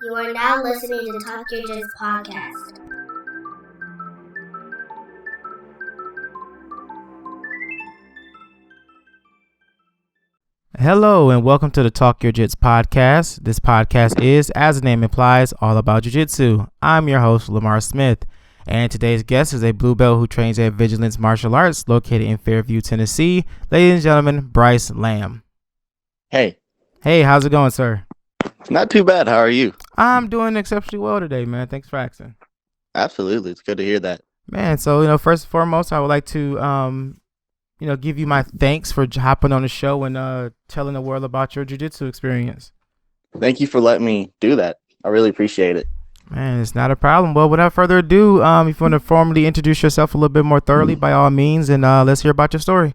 You are now listening to Talk Your Jits podcast. Hello and welcome to the Talk Your Jits podcast. This podcast is, as the name implies, all about Jiu Jitsu. I'm your host, Lamar Smith, and today's guest is a blue belt who trains at Vigilance Martial Arts located in Fairview, Tennessee. Ladies and gentlemen, Bryce Lamb. Hey. Hey, how's it going, sir? Not too bad. How are you? I'm doing exceptionally well today, man. Thanks for asking. Absolutely. It's good to hear that. Man, so, first and foremost, I would like to, give you my thanks for hopping on the show and telling the world about your jiu-jitsu experience. Thank you for letting me do that. I really appreciate it. Man, it's not a problem. Well, without further ado, if you want to formally introduce yourself a little bit more thoroughly, by all means, and let's hear about your story.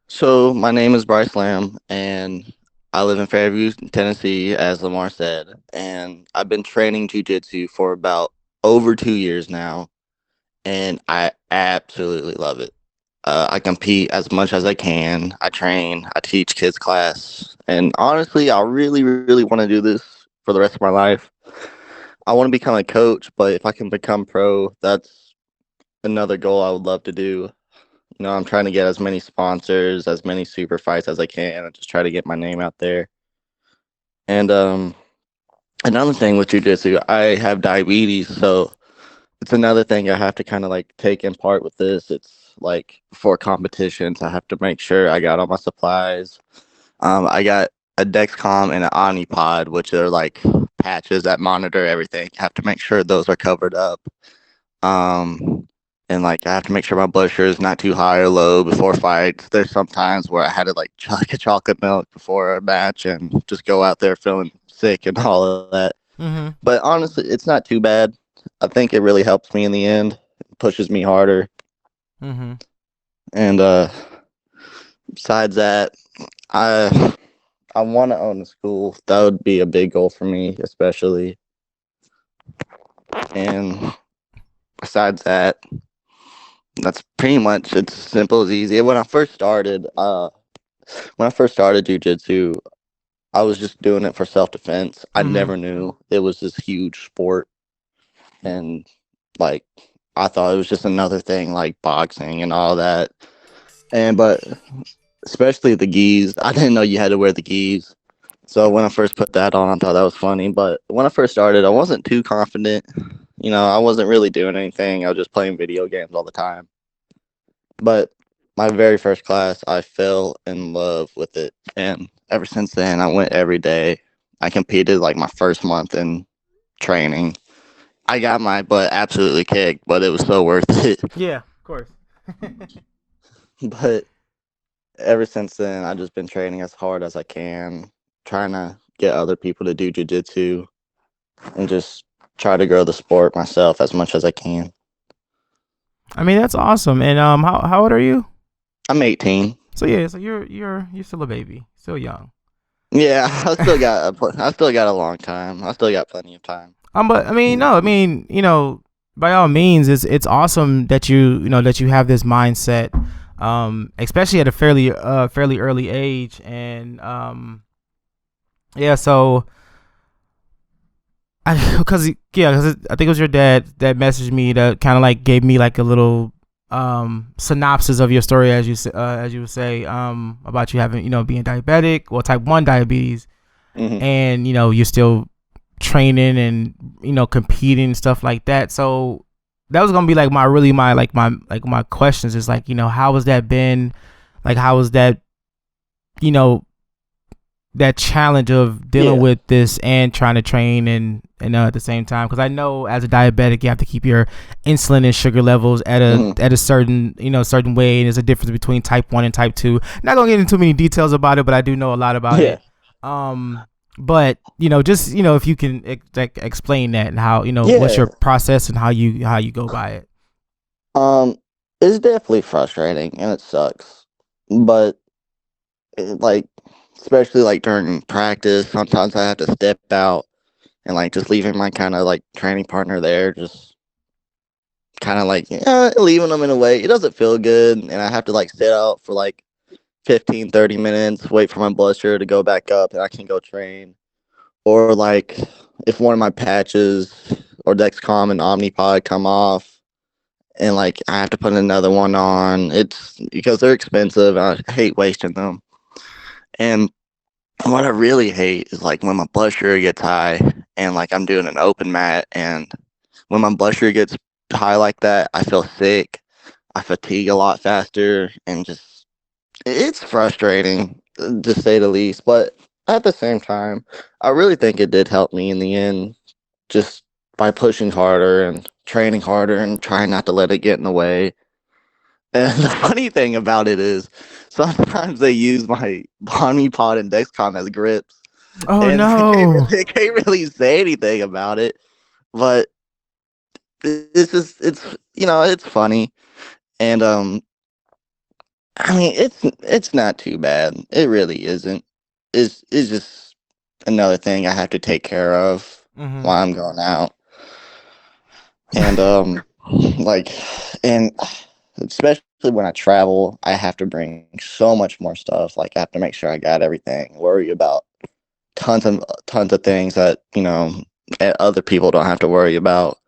So, my name is Bryce Lamb, and I live in Fairview, Tennessee, as Lamar said, and I've been training jiu-jitsu for about over 2 years now, and I absolutely love it. I compete as much as I can. I train. I teach kids class. And honestly, I really, really want to do this for the rest of my life. I want to become a coach, but if I can become pro, that's another goal I would love to do. I'm trying to get as many sponsors, as many super fights as I can, and just try to get my name out there. And another thing with jiu-jitsu, I have diabetes, so it's another thing I have to kind of like take in part with this. It's like for competitions, I have to make sure I got all my supplies. I got a Dexcom and an Omnipod, which are like patches that monitor everything. I have to make sure those are covered up. And like I have to make sure my blood sugar is not too high or low before fights. There's some times where I had to like chug a chocolate milk before a match and just go out there feeling sick and all of that. Mm-hmm. But honestly, it's not too bad. I think it really helps me in the end. It pushes me harder. Mm-hmm. And besides that, I want to own a school. That would be a big goal for me, especially. And besides that, that's pretty much it's simple as easy. When I first started jiu-jitsu, I was just doing it for self-defense. I never knew it was this huge sport, and like I thought it was just another thing like boxing and all that. But especially the gis, I didn't know you had to wear the gis. So when I first put that on, I thought that was funny. But when I first started, I wasn't too confident. I wasn't really doing anything. I was just playing video games all the time. But my very first class, I fell in love with it. And ever since then, I went every day. I competed like my first month in training. I got my butt absolutely kicked, but it was so worth it. Yeah, of course. But ever since then, I've just been training as hard as I can, trying to get other people to do jiu-jitsu and just try to grow the sport myself as much as I can. I mean, that's awesome. And how old are you? I'm 18. So yeah, so you're still a baby, still young. Yeah, I still got a long time. I still got plenty of time. But by all means, it's awesome that you have this mindset, especially at a fairly early age, and yeah. So, because I think it was your dad that messaged me that kind of like gave me like a little synopsis of your story, as you would say, about you having being diabetic, well, type 1 diabetes, and you're still training and competing and stuff like that. So that was gonna be like my questions is like, how has that been, like how was that that challenge of dealing with this and trying to train and at the same time, because I know as a diabetic you have to keep your insulin and sugar levels at a certain certain way, and there's a difference between type 1 and type 2. Not gonna get into too many details about it, but I do know a lot about it. But just if you can explain that and how what's your process and how you go by it. It's definitely frustrating and it sucks, but especially like during practice, sometimes I have to step out and like just leaving my kind of like training partner there, just kind of like leaving them in a way. It doesn't feel good, and I have to like sit out for like 15-30 minutes, wait for my blood sugar to go back up, and I can go train. or like if one of my patches or Dexcom and Omnipod come off and like I have to put another one on. It's because they're expensive. I hate wasting them. And what I really hate is like when my blood sugar gets high and like I'm doing an open mat, and when my blood sugar gets high like that, I feel sick. I fatigue a lot faster, and just it's frustrating to say the least. But at the same time, I really think it did help me in the end, just by pushing harder and training harder and trying not to let it get in the way. And the funny thing about it is sometimes they use my Omnipod and Dexcom as grips, Oh and no. they can't really say anything about it. But it's just it's funny, and I mean it's not too bad. It really isn't. It's just another thing I have to take care of Mhm. while I'm going out, and like and especially when I travel, I have to bring so much more stuff. Like I have to make sure I got everything. Worry about tons of things that other people don't have to worry about.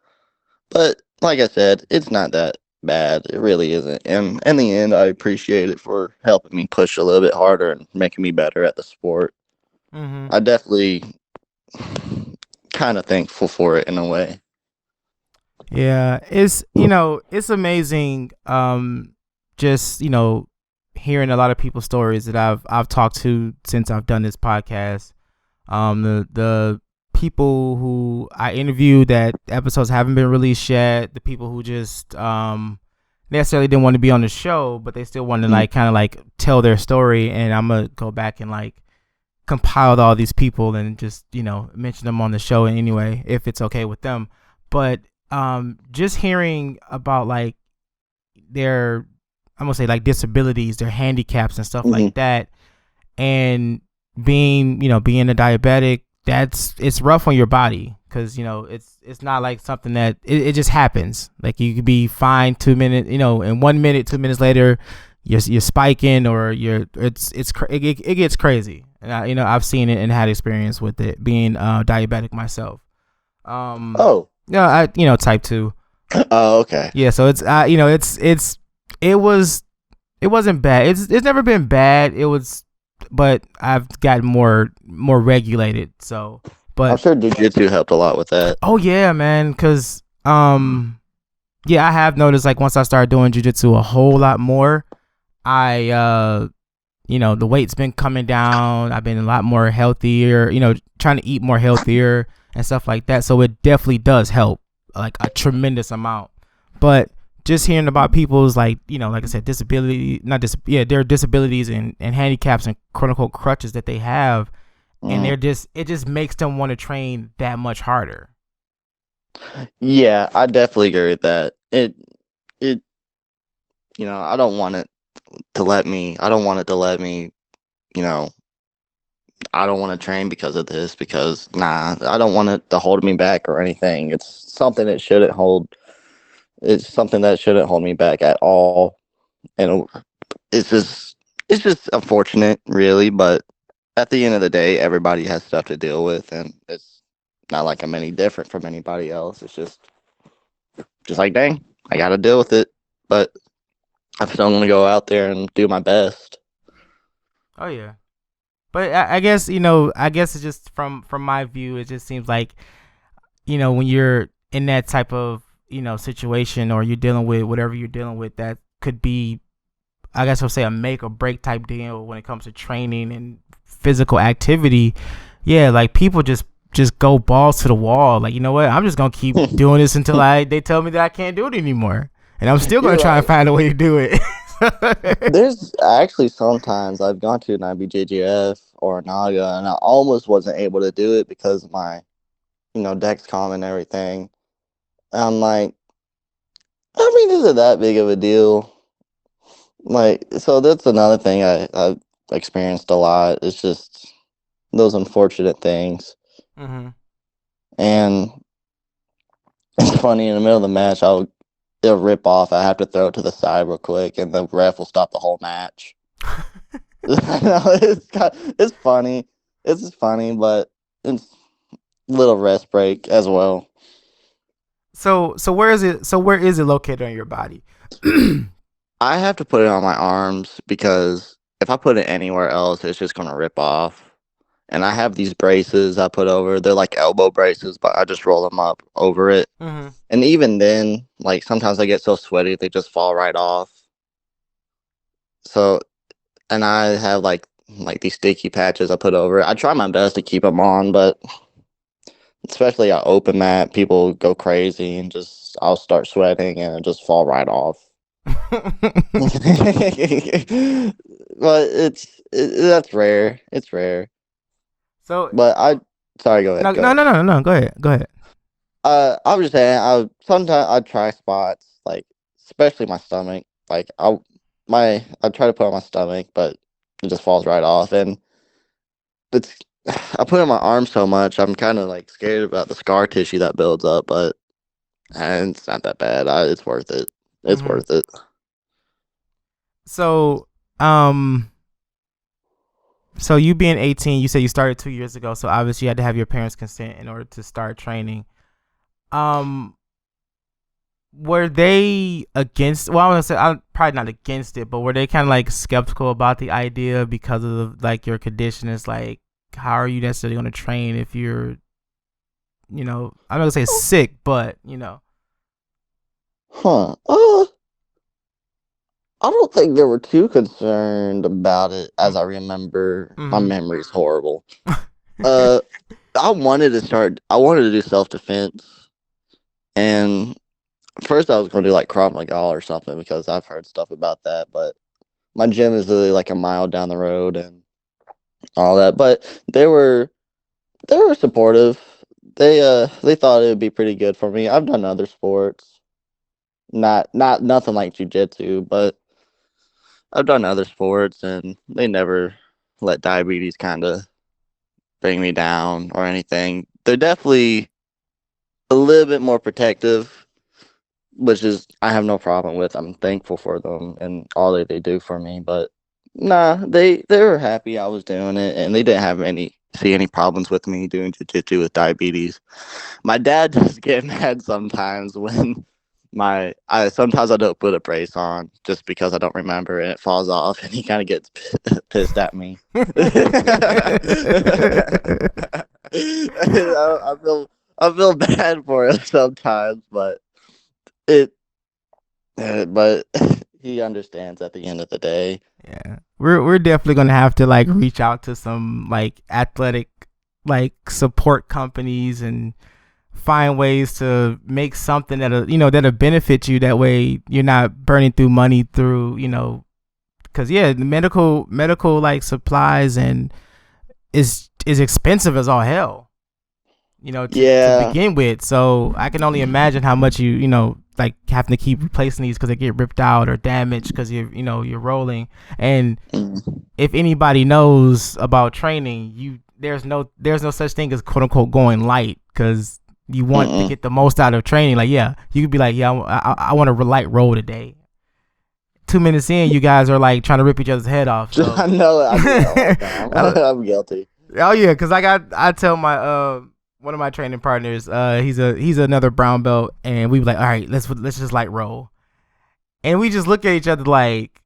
But like I said, it's not that bad. It really isn't. And in the end, I appreciate it for helping me push a little bit harder and making me better at the sport. Mhm. I definitely kind of thankful for it in a way. Yeah, it's it's amazing. Just hearing a lot of people's stories that I've talked to since I've done this podcast. The people who I interviewed that episodes haven't been released yet. The people who just necessarily didn't want to be on the show, but they still want to Mm. like kind of like tell their story. And I'm gonna go back and like compiled all these people and just mention them on the show in any way if it's okay with them. But just hearing about like their, I'm gonna say like disabilities, their handicaps and stuff Hmm. like that, and being a diabetic, it's rough on your body because it's not like something that it just happens. Like you could be fine 2 minutes, in 1 minute, 2 minutes later, you're spiking or it gets crazy. And I've seen it and had experience with it being diabetic myself. Oh. No, I type 2. Oh, okay. Yeah, so it's it was it wasn't bad. It's never been bad. It was, but I've gotten more regulated. So, I'm but sure jujitsu helped a lot with that. oh yeah, man, because yeah, I have noticed like once I started doing jujitsu a whole lot more, I the weight's been coming down. I've been a lot more healthier. Trying to eat more healthier and stuff like that. So it definitely does help like a tremendous amount. But just hearing about people's like like I said, disability, not their disabilities and handicaps and quote unquote crutches that they have, and Mm. it just makes them want to train that much harder. Yeah, I definitely agree with that. It I don't want it to let me. I don't want it to let me. You know, I don't want to train because of this. Because nah, I don't want it to hold me back or anything. It's something that shouldn't hold. It's something that shouldn't hold me back at all. And it's just it's just unfortunate, really. But at the end of the day, everybody has stuff to deal with, and it's not like I'm any different from anybody else. It's just like, dang, I got to deal with it. But I'm still going to go out there and do my best. Oh yeah, but I guess I guess it's just from my view, it just seems like when you're in that type of situation or you're dealing with whatever you're dealing with, that could be, I guess I'll say, a make or break type deal when it comes to training and physical activity. Yeah, like people just go balls to the wall. Like, you know what? I'm just gonna keep doing this until they tell me that I can't do it anymore, and I'm still gonna You're try and right. find a way to do it. There's actually sometimes I've gone to an IBJJF or a Naga, and I almost wasn't able to do it because of my, Dexcom and everything. I'm like, I mean, is it that big of a deal? Like, so that's another thing I've experienced a lot. It's just those unfortunate things. hmm And it's funny, in the middle of the match, it'll rip off. I have to throw it to the side real quick, and the ref will stop the whole match. I know it's funny. It's just funny, but it's little rest break as well. So where is it? So where is it located on your body? I have to put it on my arms because if I put it anywhere else, it's just gonna rip off. And I have these braces I put over. They're like elbow braces, but I just roll them up over it. Mm-hmm. And even then, like sometimes I get so sweaty they just fall right off. So, and I have like these sticky patches I put over it. I try my best to keep them on, but especially on open mat, people go crazy and just I'll start sweating and it just fall right off. But that's rare. It's rare. So But sorry, go ahead. no, Go no, ahead. no, no, no. Go ahead. Go ahead. I was just saying, sometimes I try spots, like especially my stomach. Like I try to put on my stomach, but it just falls right off, and it's I put it on my arm so much, I'm kind of like scared about the scar tissue that builds up, but it's not that bad. It's worth it. It's Mm-hmm. worth it. So so you being 18, you said you started 2 years ago. So obviously you had to have your parents' consent in order to start training. Um, were they against? Well, I want to say I'm probably not against it, but were they kind of like skeptical about the idea because of like your condition? It's like, how are you necessarily going to train if you're, I'm not gonna say sick, but Huh. I don't think they were too concerned about it, as I remember. My Mm-hmm. memory's horrible. Uh, I wanted to start. I wanted to do self defense, and first I was going to do like Krav Maga or something because I've heard stuff about that. But my gym is literally like a mile down the road and all that. But they were supportive. They thought it would be pretty good for me. I've done other sports, not nothing like jujitsu, but I've done other sports, and they never let diabetes kind of bring me down or anything. They're definitely a little bit more protective, which is I have no problem with. I'm thankful for them and all that they do for me. But nah, they were happy I was doing it, and they didn't have any problems with me doing jiu-jitsu with diabetes. My dad does get mad sometimes when I sometimes I don't put a brace on just because I don't remember and it falls off, and he kind of gets pissed at me. I feel bad for him sometimes, but it but he understands at the end of the day. Yeah, we're definitely gonna have to like reach out to some like athletic like support companies and find ways to make something that'll benefit you. That way you're not burning through money through because the medical like supplies and is expensive as all hell. To Yeah. begin with. So I can only imagine how much like having to keep replacing these because they get ripped out or damaged because you're rolling. And Mm. if anybody knows about training, there's no such thing as quote unquote going light because you want to Mm-mm. get the most out of training. Like you could be like, I want to light roll today. 2 minutes in, you guys are like trying to rip each other's head off. So I know I do that all the time. I'm guilty. oh yeah, because I tell my one of my training partners, he's another brown belt, and we be like, all right, let's just light roll, and we just look at each other like,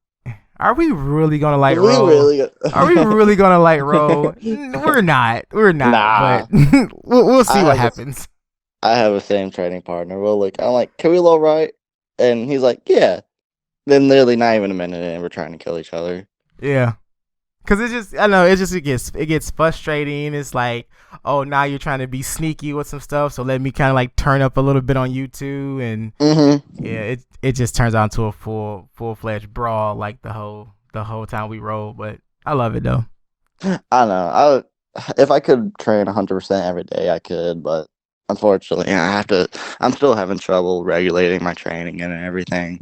are we really gonna light We roll? really Are we really gonna light roll? We're not, Nah. but we'll I see what have happens. I have a same training partner. We'll look. I'm like, can we low right? And he's like, yeah. Then literally not even a minute in, we're trying to kill each other. Yeah. Cause it's just, I know it gets frustrating. It's like, oh, now you're trying to be sneaky with some stuff, so let me kind of like turn up a little bit on you too, and Mm-hmm. yeah, it just turns out to a full-fledged brawl like the whole time we roll. But I love it though. I know. If I could train 100% every day, I could, but unfortunately, I have to. I'm still having trouble regulating my training and everything.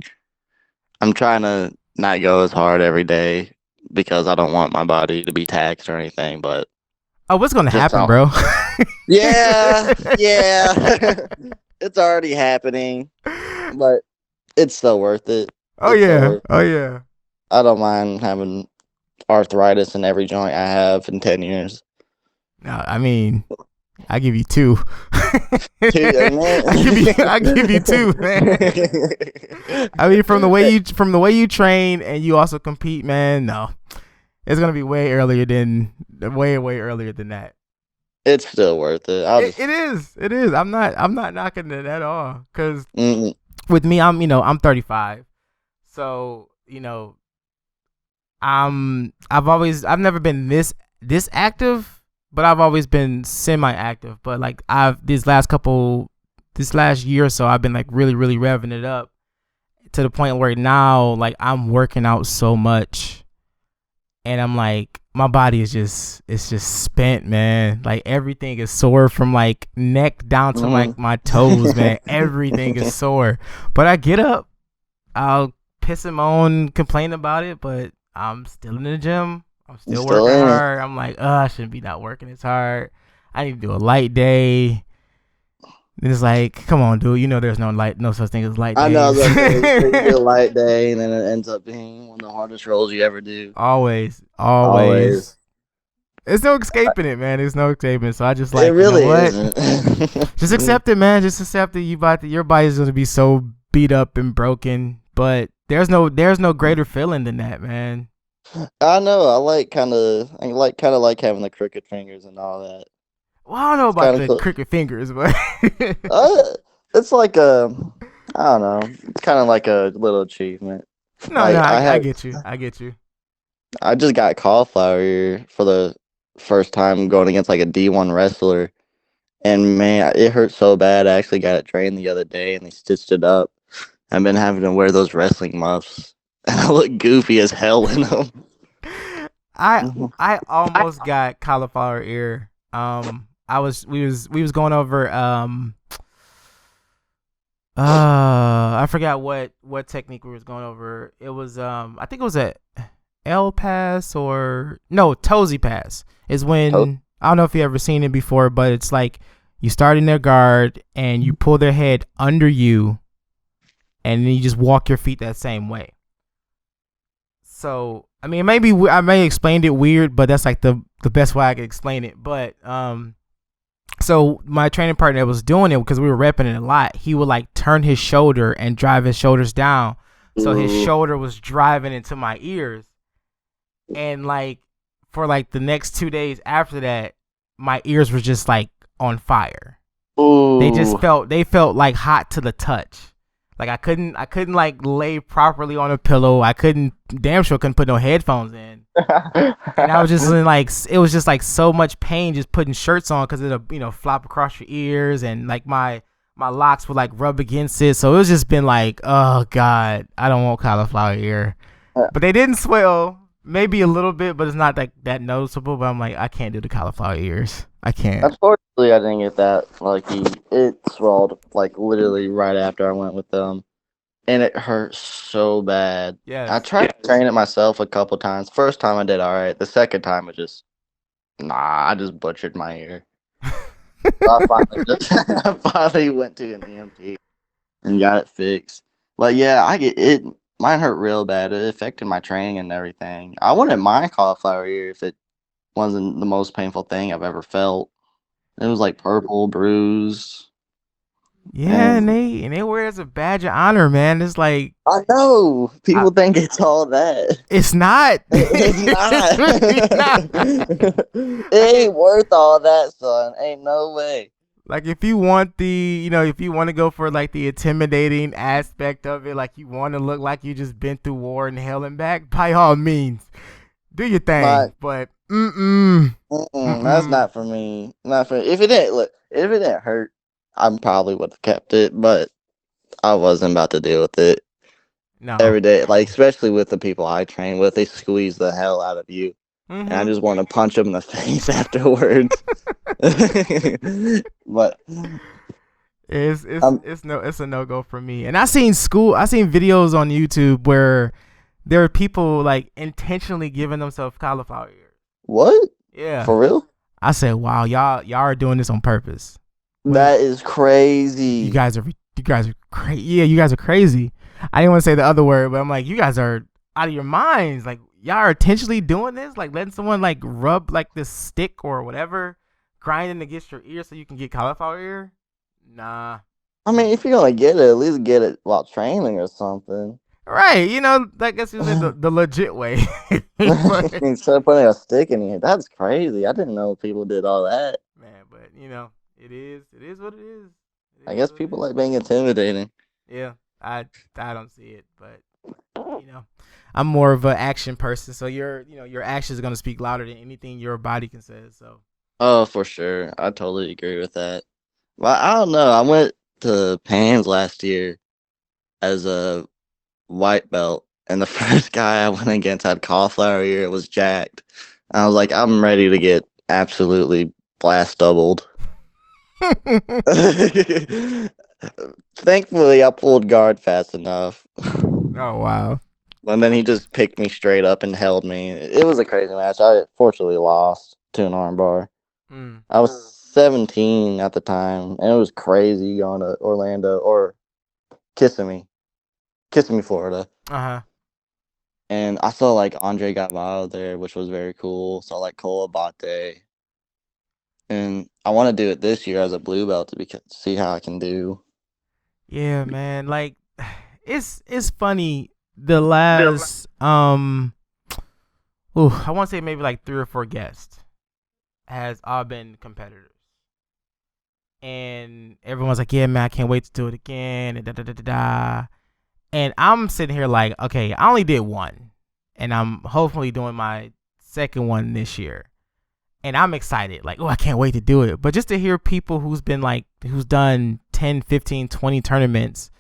I'm trying to not go as hard every day because I don't want my body to be taxed or anything, but Oh, what's gonna just happen, don't. bro? Yeah, yeah. It's already happening, but it's still worth it. Oh It's still yeah, worth oh it. yeah. I don't mind having arthritis in every joint I have in 10 years. No, I mean, I give you 2. I give you 2, man. I mean, from the way you train and you also compete, man. No, it's gonna be way earlier than that. It's still worth it. It is. I'm not knocking it at all. Cause Mm-mm. with me, I'm 35, so I've never been this active, but I've always been semi-active. But like this last year or so, I've been like really, really revving it up to the point where now like I'm working out so much, and I'm like my body is just spent, man. Like everything is sore from like neck down to like my toes, man. Everything is sore. But I get up, I'll piss and moan, complain about it, but I'm still in the gym. I'm still working hard. I'm like, I shouldn't be not working as hard. I need to do a light day. And it's like, come on, dude. There's no such thing as light days. I know. You do a light day, and then it ends up being one of the hardest rolls you ever do. Always. There's no escaping it, man. There's no escaping. So I just like, it really isn't. Just accept it, man. Just accept it. Your body's gonna be so beat up and broken, but there's no greater feeling than that, man. I know. I kind of like having the crooked fingers and all that. Well, I don't know about the crooked fingers, but it's like I don't know. It's kind of like a little achievement. I get you. I just got cauliflower ear for the first time going against like a D1 wrestler, and man, it hurt so bad. I actually got it drained the other day, and they stitched it up. I've been having to wear those wrestling muffs, and I look goofy as hell in them. I almost got cauliflower ear. We was going over I forgot what technique we was going over. It was I think it was a L pass or no, Tozy pass is when I don't know if you ever seen it before, but it's like you start in their guard and you pull their head under you, and then you just walk your feet that same way. So I mean, maybe I may have explained it weird, but that's like the best way I could explain it. But so my training partner was doing it because we were repping it a lot. He would like turn his shoulder and drive his shoulders down, so his shoulder was driving into my ears. And like for like the next 2 days after that, my ears were just like on fire. Ooh. They felt like hot to the touch. Like I couldn't like lay properly on a pillow. I damn sure couldn't put no headphones in. And I was just in like, it was just like so much pain just putting shirts on because it'll flop across your ears, and like my locks would like rub against it. So it was just been like, oh God, I don't want cauliflower ear. But they didn't swell. Maybe a little bit, but it's not that noticeable. But I'm like, I can't do the cauliflower ears. I can't. Unfortunately, I didn't get that lucky. It swelled like literally right after I went with them, and it hurt so bad. Yeah. I tried to train it myself a couple times. First time I did all right. The second time I just butchered my ear. I finally went to an EMT and got it fixed. But yeah, I get it. Mine hurt real bad. It affected my training and everything. I wouldn't mind cauliflower ear if it wasn't the most painful thing I've ever felt. It was like purple, bruise. Yeah, and they wear it as a badge of honor, man. It's like, I know people think it's all that. It's not. It's not. It's not. It ain't worth all that, son. Ain't no way. Like if you want if you want to go for like the intimidating aspect of it, like you want to look like you just been through war and hell and back, by all means, do your thing. But that's not for me. Not for if it didn't hurt, I probably would have kept it, but I wasn't about to deal with it. No. Every day, like especially with the people I train with, they squeeze the hell out of you. And I just want to punch them in the face afterwards. But it's a no-go for me. And I seen videos on YouTube where there are people like intentionally giving themselves cauliflower ears. What? Yeah. For real? I said, wow, y'all are doing this on purpose. That is crazy. You guys are crazy. Yeah, you guys are crazy. I didn't want to say the other word, but I'm like, you guys are out of your minds. Like, y'all are intentionally doing this, like letting someone like rub like this stick or whatever grinding against your ear so you can get cauliflower ear. Nah. I mean, if you're gonna get it, at least get it while training or something. Right, I guess you said the legit way. But, Instead of putting a stick in here, that's crazy. I didn't know people did all that. man, but it is what it is. It I is guess what it people is. like being intimidating. Yeah, I don't see it, but I'm more of an action person, so your actions are gonna speak louder than anything your body can say. So. Oh, for sure. I totally agree with that. Well, I don't know. I went to Pans last year as a white belt, and the first guy I went against had cauliflower ear. It was jacked. I was like, I'm ready to get absolutely blast doubled. Thankfully, I pulled guard fast enough. Oh wow. And then he just picked me straight up and held me. It was a crazy match. I fortunately lost to an armbar. Mm. I was 17 at the time, and it was crazy going to Orlando or Kissimmee, Florida. Uh-huh. And I saw like Andre Galvao there, which was very cool. Saw like Cole Abate, and I want to do it this year as a blue belt to see how I can do. Yeah, man. Like, it's funny. The last I want to say maybe like 3 or 4 guests has all been competitors, and everyone's like, "Yeah, man, I can't wait to do it again." And da da da da da. And I'm sitting here like, okay, I only did one, and I'm hopefully doing my second one this year. And I'm excited, like, oh, I can't wait to do it. But just to hear people who's done 10, 15, 20 tournaments,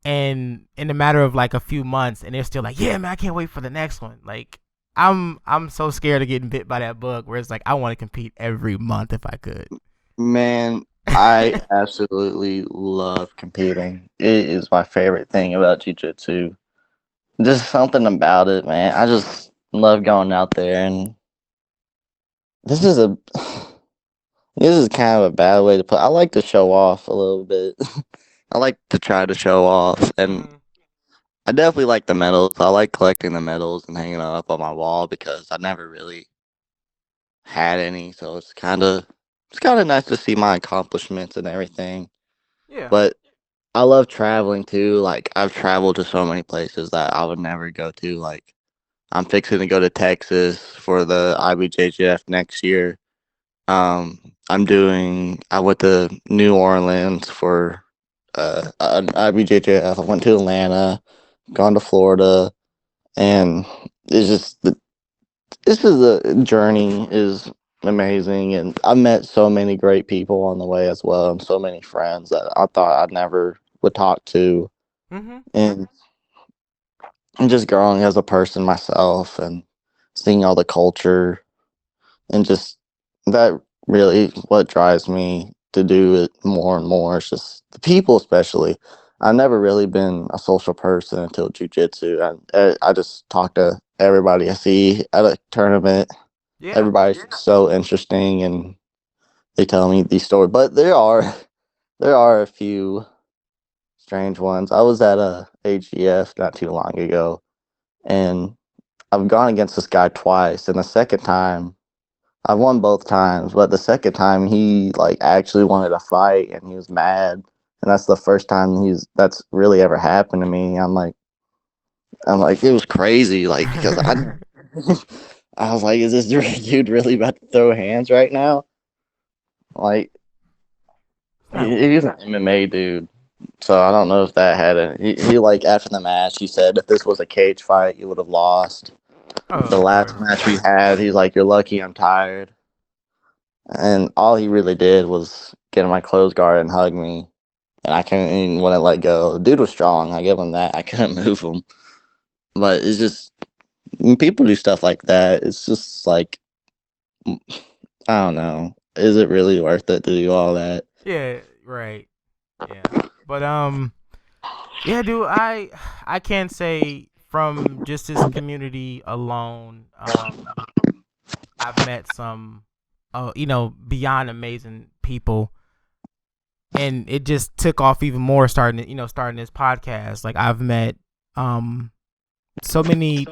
and in a matter of like a few months, and they're still like, yeah, man, I can't wait for the next one. Like, I'm so scared of getting bit by that bug where it's like I want to compete every month if I could. Man, I absolutely love competing. It is my favorite thing about jiu-jitsu. Just something about it, man. I just love going out there, and this is a this is kind of a bad way to put. I like to show off a little bit. I like to try to show off, and Mm-hmm. I definitely like the medals. I like collecting the medals and hanging them up on my wall because I never really had any, so it's kind of nice to see my accomplishments and everything. Yeah. But I love traveling too. Like I've traveled to so many places that I would never go to. Like I'm fixing to go to Texas for the IBJJF next year. I went to New Orleans for an IBJJF. I went to Atlanta, gone to Florida, and it's just this is a journey is amazing, and I met so many great people on the way as well, and so many friends that I thought I'd never would talk to, Mm-hmm. and just growing as a person myself and seeing all the culture and just that really what drives me to do it more and more. It's just the people, especially. I've never really been a social person until jujitsu. I just talk to everybody I see at a tournament. Yeah. Everybody's so interesting, and they tell me these stories. But there are a few strange ones. I was at a AGF not too long ago, and I've gone against this guy twice, and the second time I won both times, but the second time he like actually wanted to fight and he was mad. And that's the first time that's really ever happened to me. I'm like it was crazy, like because I was like, is this dude really about to throw hands right now? Like he's an MMA dude, so I don't know if that had he like after the match he said if this was a cage fight you would have lost. Oh, The of last course. match we had, he's like, you're lucky I'm tired. And all he really did was get in my clothes guard and hug me. And I couldn't even want to let go. The dude was strong. I give him that. I couldn't move him. But it's just, when people do stuff like that, it's just like, I don't know. Is it really worth it to do all that? Yeah. Right. Yeah. But yeah, dude. I can't say from just this community alone. I've met some, beyond amazing people, and it just took off even more starting this podcast. Like I've met so many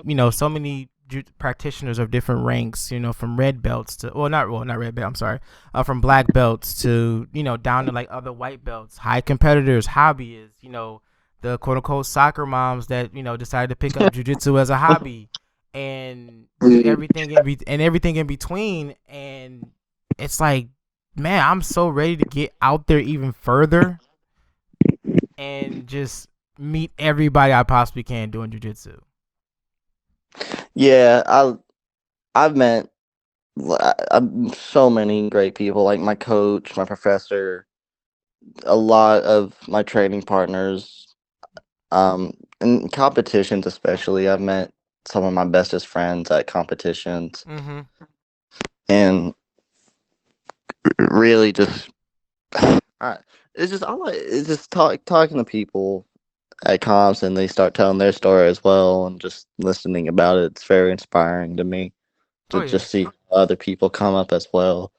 practitioners of different ranks, from red belts to, not red belt, I'm sorry, from black belts to, down to like other white belts, high competitors, hobbyists, the quote unquote soccer moms that, decided to pick up jiu-jitsu as a hobby, and everything in between. And it's like, man, I'm so ready to get out there even further and just meet everybody I possibly can doing jiu-jitsu. Yeah, I've met so many great people, like my coach, my professor, a lot of my training partners, in competitions especially. I've met some of my bestest friends at competitions, Mm-hmm. and really just it's just it's just talking to people at comps, and they start telling their story as well, and just listening about it. It's very inspiring to me Oh to yeah. just see other people come up as well.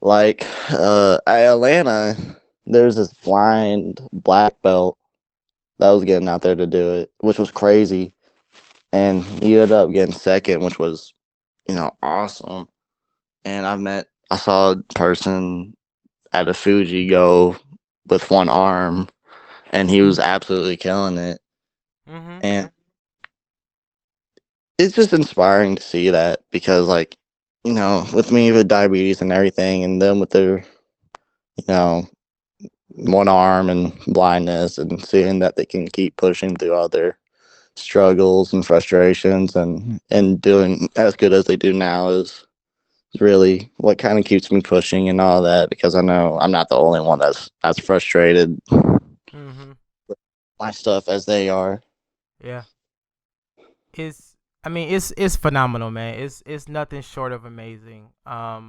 Like at Atlanta, there's this blind black belt that was getting out there to do it, which was crazy. And he ended up getting second, which was, awesome. And I saw a person at a Fuji go with one arm, and he was absolutely killing it. Mm-hmm. And it's just inspiring to see that, because, like, with me with diabetes and everything, and them with their, one arm and blindness, and seeing that they can keep pushing through all their struggles and frustrations, and doing as good as they do now is really what kind of keeps me pushing and all that, because I know I'm not the only one that's as frustrated Mm-hmm. my stuff as they are. Yeah. It's phenomenal, man. It's nothing short of amazing. I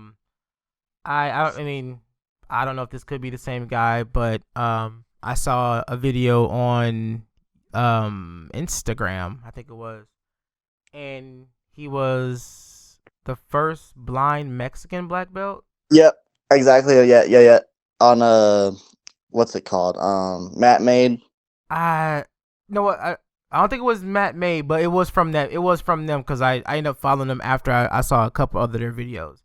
mean, I don't know if this could be the same guy, but I saw a video on Instagram, I think it was, and he was the first blind Mexican black belt. Yep, exactly. Yeah. On what's it called? Matt Made. I you know what I don't think it was Matt May, but it was from that. It was from them because I ended up following them after I saw a couple other their videos.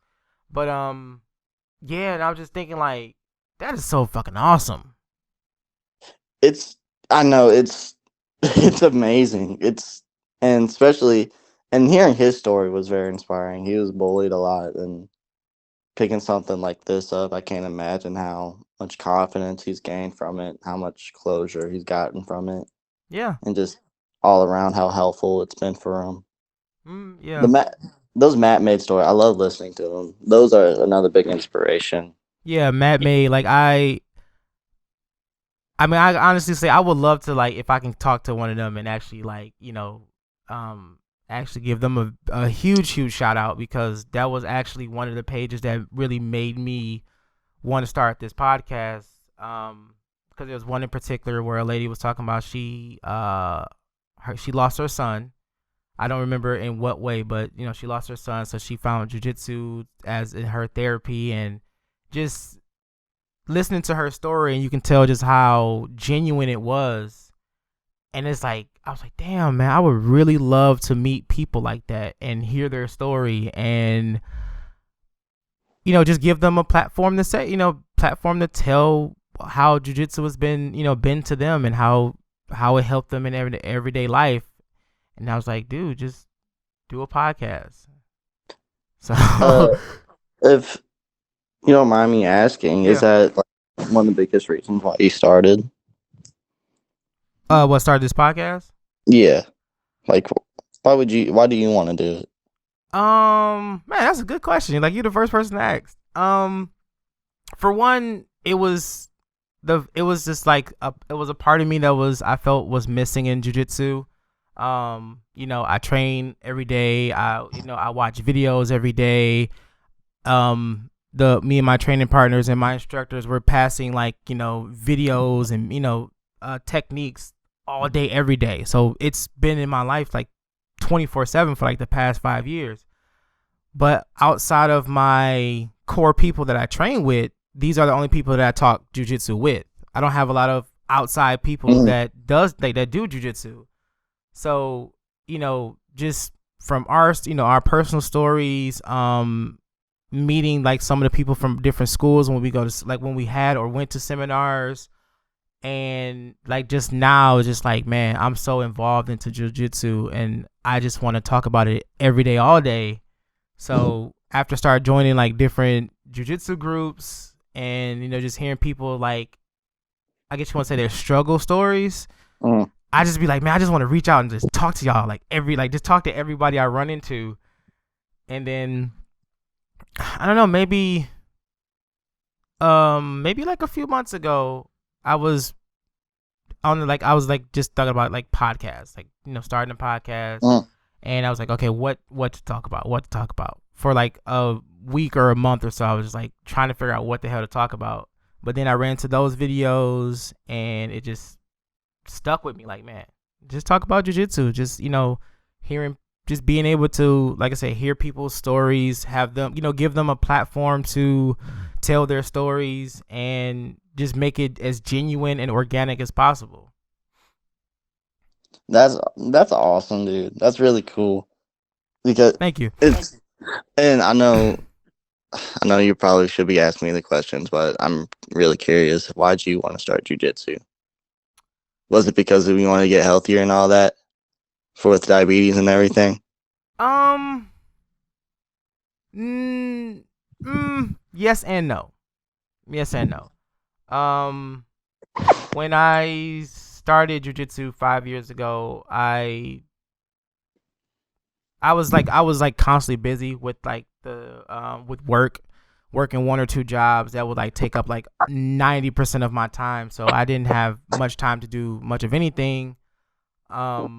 But yeah, and I was just thinking like that is so fucking awesome. It's I know it's amazing. And especially, and hearing his story was very inspiring. He was bullied a lot, and picking something like this up, I can't imagine how much confidence he's gained from it, how much closure he's gotten from it, Yeah. and just all around how helpful it's been for him. The Yeah. Matt, those Matt made story, I love listening to them. Those are another big inspiration. Yeah, Matt May. Like I mean, I honestly say I would love to like if I can talk to one of them and actually like actually give them a huge shout out, because that was actually one of the pages that really made me want to start this podcast. Because there was one in particular where a lady was talking about she lost her son. I don't remember in what way, but she lost her son, so she found jujitsu as in her therapy, and just listening to her story, and you can tell just how genuine it was. And it's like I was like, damn, man, I would really love to meet people like that and hear their story, and just give them a platform to say, platform to tell how jujitsu has been to them, and how it helped them in everyday life. And I was like, dude, just do a podcast. So If you don't mind me asking, is yeah. that like one of the biggest reasons why you started? What started this podcast? Yeah, like why do you want to do it? Man, that's a good question. Like, you're the first person to ask. For one, it was just like it was a part of me that I felt was missing in jiu-jitsu. I train every day. I watch videos every day. Me and my training partners and my instructors were passing like, videos and, techniques all day, every day. So it's been in my life like 24/7 for like the past 5 years. But outside of my core people that I train with, these are the only people that I talk jujitsu with. I don't have a lot of outside people that do jujitsu. So, just from our our personal stories, meeting like some of the people from different schools when we go to like when we had or went to seminars, and like just now just like, man, I'm so involved into jiu-jitsu and I just want to talk about it every day all day. So after start joining like different jiu-jitsu groups and just hearing people like, I guess you want to say, their struggle stories, I just be like, man, I just want to reach out and just talk to y'all like just talk to everybody I run into. And then I don't know, maybe like a few months ago I was just talking about like podcasts, like starting a podcast. And I was like, okay, what to talk about for like a week or a month or so. I was just like trying to figure out what the hell to talk about. But then I ran into those videos and it just stuck with me. Like, man, just talk about jiu-jitsu. Just hearing, just being able to, like I say, hear people's stories, have them, give them a platform to tell their stories, and just make it as genuine and organic as possible. That's awesome, dude. That's really cool. Because thank you. And I know you probably should be asking me the questions, but I'm really curious. Why'd you want to start jiu-jitsu? Was it because you want to get healthier and all that, for with diabetes and everything? Yes and no. When I started jiu-jitsu 5 years ago, I was like constantly busy with like with working one or two jobs that would like take up like 90% of my time. So I didn't have much time to do much of anything. I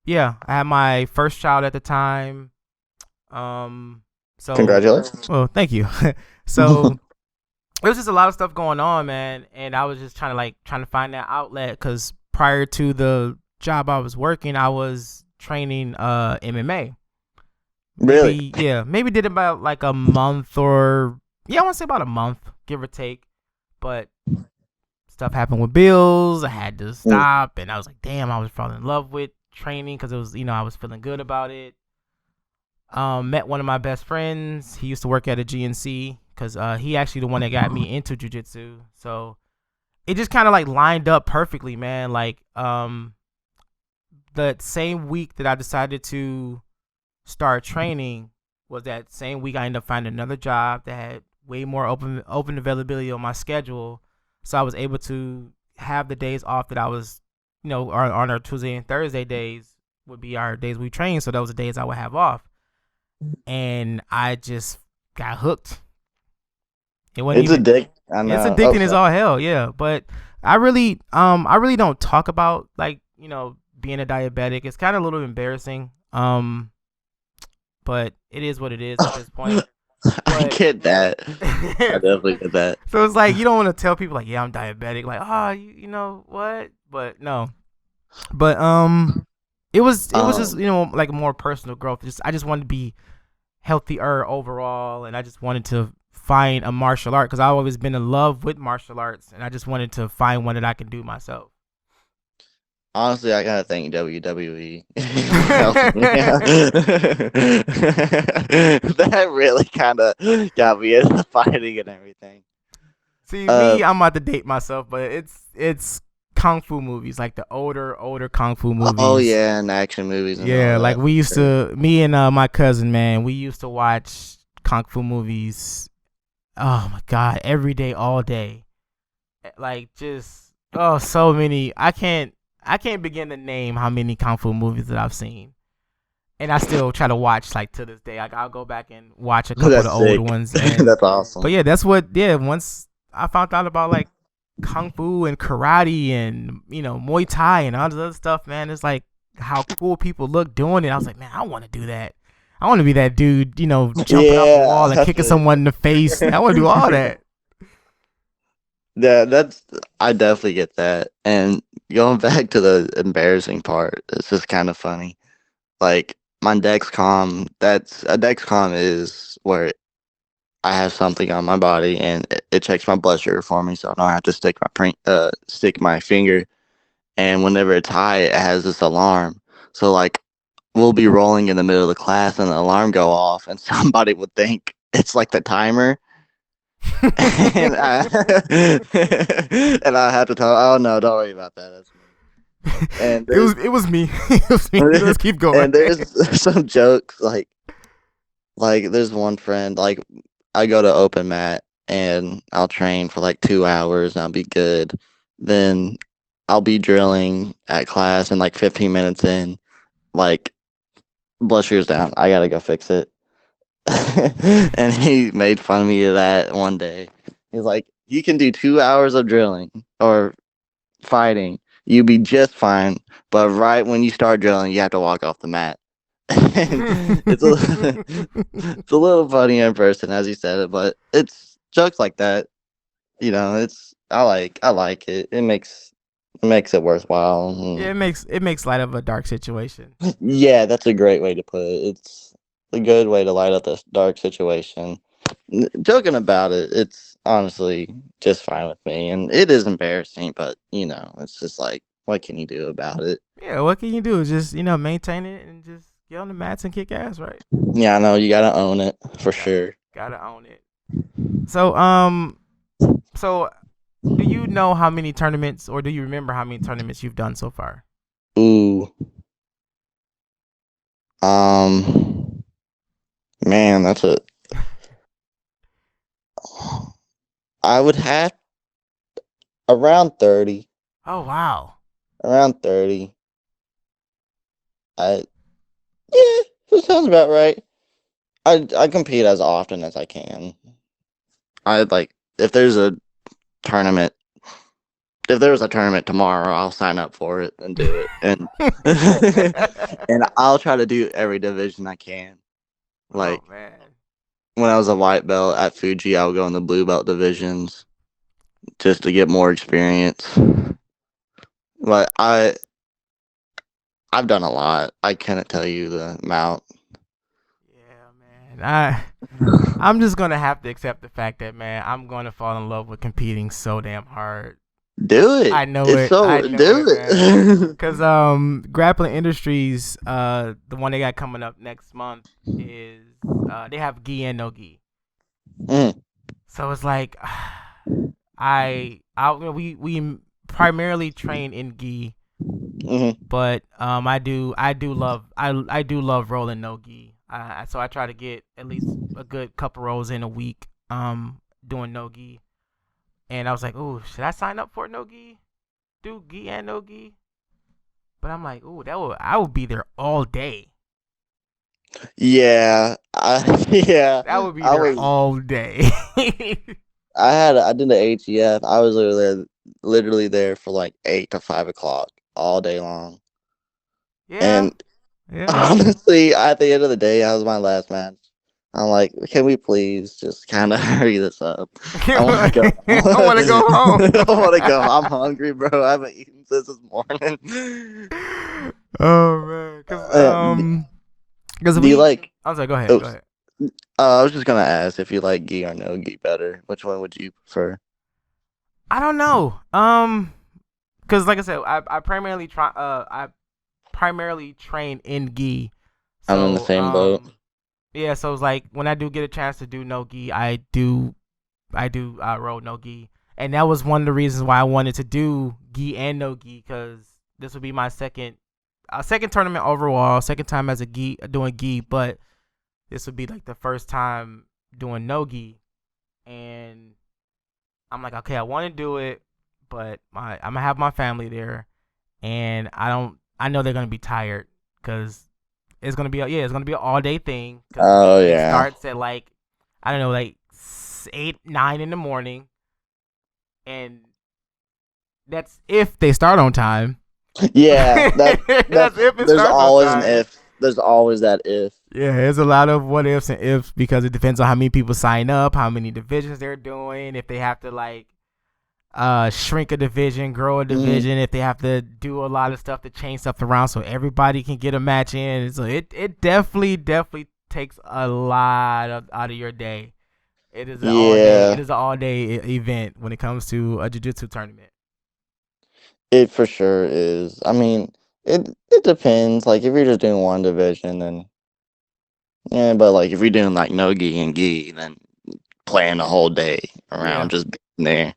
had my first child at the time. So congratulations. Well, thank you. So it was just a lot of stuff going on, man, and I was just trying to find that outlet, because prior to the job I was working, I was training MMA. Really? Maybe did about like a month, or I want to say about a month, give or take. But stuff happened with bills. I had to stop, and I was like, damn, I was falling in love with training because it was, I was feeling good about it. Met one of my best friends. He used to work at a GNC, because he actually the one that got me into jiu-jitsu. So it just kind of like lined up perfectly, man. Like the same week that I decided to start training was that same week I ended up finding another job that had way more open availability on my schedule. So I was able to have the days off that I was, on our Tuesday and Thursday days would be our days we train. So those were the days I would have off. And I just got hooked. It's addicting as all hell, yeah. But I really don't talk about like, being a diabetic. It's kind of a little embarrassing. But it is what it is at this point. I get that. I definitely get that. So it's like, you don't want to tell people like, yeah, I'm diabetic. Like, you know what? But no. But it was just, like a more personal growth. I just wanted to be healthier overall, and I just wanted to find a martial art, because I've always been in love with martial arts, and I just wanted to find one that I can do myself. Honestly, I gotta thank WWE. That really kind of got me into fighting and everything. See, me, I'm about to date myself, but it's kung fu movies, like the older kung fu movies. Oh yeah, and action movies. And yeah, like we used to. Me and my cousin, man, we used to watch kung fu movies. Oh my god, every day, all day. Like just so many. I can't begin to name how many kung fu movies that I've seen, and I still try to watch like to this day. Like I'll go back and watch a couple of the older ones. And, that's awesome. But yeah, that's what. Yeah, once I found out about like kung fu and karate and Muay Thai and all this other stuff, man, it's like how cool people look doing it. I was like, man, I want to do that. I want to be that dude, jumping off the wall and kicking someone in the face. I want to do all that. Yeah, I definitely get that. And going back to the embarrassing part, it's just kind of funny. Like my Dexcom, a Dexcom is where I have something on my body and it checks my blood sugar for me, so I don't have to stick my finger. And whenever it's high, it has this alarm. So like we'll be rolling in the middle of the class and the alarm go off and somebody would think it's like the timer and I and I have to tell, oh no, don't worry about that. That's me. And it was me. It was me. Let's keep going. and there's some jokes like there's one friend, like I go to open mat and I'll train for like 2 hours and I'll be good. Then I'll be drilling at class and like 15 minutes in, like blood sugar's down. I gotta go fix it. And he made fun of me of that one day. He's like, you can do 2 hours of drilling or fighting. You'll be just fine. But right when you start drilling, you have to walk off the mat. And it's a little funny in person as he said it, but it's jokes like that. It's I like it. It makes it worthwhile. Yeah, it makes light of a dark situation. Yeah, that's a great way to put it. It's a good way to light up this dark situation. Joking about it, it's honestly just fine with me, and it is embarrassing, but it's just like, what can you do about it? Yeah, what can you do? Just maintain it and just get on the mats and kick ass, right? Yeah, I know you gotta own it for sure. Gotta own it. So so do you know how many tournaments, or do you remember how many tournaments you've done so far? Ooh, man, that's a. I would have around 30. Oh wow. Around 30. I Yeah, that sounds about right. I compete as often as I can. I like tournament if there was a tournament tomorrow, I'll sign up for it and do it. And and I'll try to do every division I can. Like Oh man. when I was a white belt at Fuji, I would go in the blue belt divisions just to get more experience. But I've done a lot. I cannot tell you the amount. Yeah, man. I'm just gonna have to accept the fact that, man, I'm gonna fall in love with competing so damn hard. Do it. I know It's it. so I know do it. it. Cause Grappling Industries, the one they got coming up next month is they have gi and no gi. Mm, So it's like we primarily train in gi, mhm. but I do love rolling no gi. So I try to get at least a good couple rolls in a week doing no gi. And I was like, "Ooh, should I sign up for no gi? Do gi and no gi?" But I'm like, "Ooh, I would be there all day. Yeah, yeah. That would be I there was. all day." I did the ATF. I was literally there for like 8 to 5 o'clock all day long. Yeah. And Yeah. honestly, at the end of the day, that was my last match. I'm like, can we please just kind of hurry this up? I want to go. I want to go home. I want to go. I'm hungry, bro. I haven't eaten since this morning. Oh man, because Do you like? I'm sorry. Go ahead. Go Oops. ahead. I was just gonna ask if you like gi or no gi better. Which one would you prefer? I don't know. Because like I said, I primarily train in gi. I'm in the So same boat. yeah. So it's like when I do get a chance to do no gi, I do roll no gi, and that was one of the reasons why I wanted to do gi and no gi, because this would be my second tournament overall, second time as a gi doing gi, but this would be like the first time doing no gi, and I'm like, okay, I want to do it, but I'm gonna have my family there, and I know they're gonna be tired because it's gonna be it's gonna be an all day thing. Cause Oh it yeah. starts at like, I don't know, like 8-9 in the morning, and that's if they start on time. Yeah, That's if it there's starts on always an time. if. There's always that if. Yeah, there's a lot of what ifs and ifs because it depends on how many people sign up, how many divisions they're doing, if they have to like shrink a division, grow a division, if they have to do a lot of stuff to change stuff around so everybody can get a match in. So it definitely takes a lot out of your day. It is an all day event when it comes to a jiu-jitsu tournament. It for sure is. I mean, It depends. Like if you're just doing one division, then yeah. But like if you're doing like no gi and gi, then playing the whole day Yeah. around, just being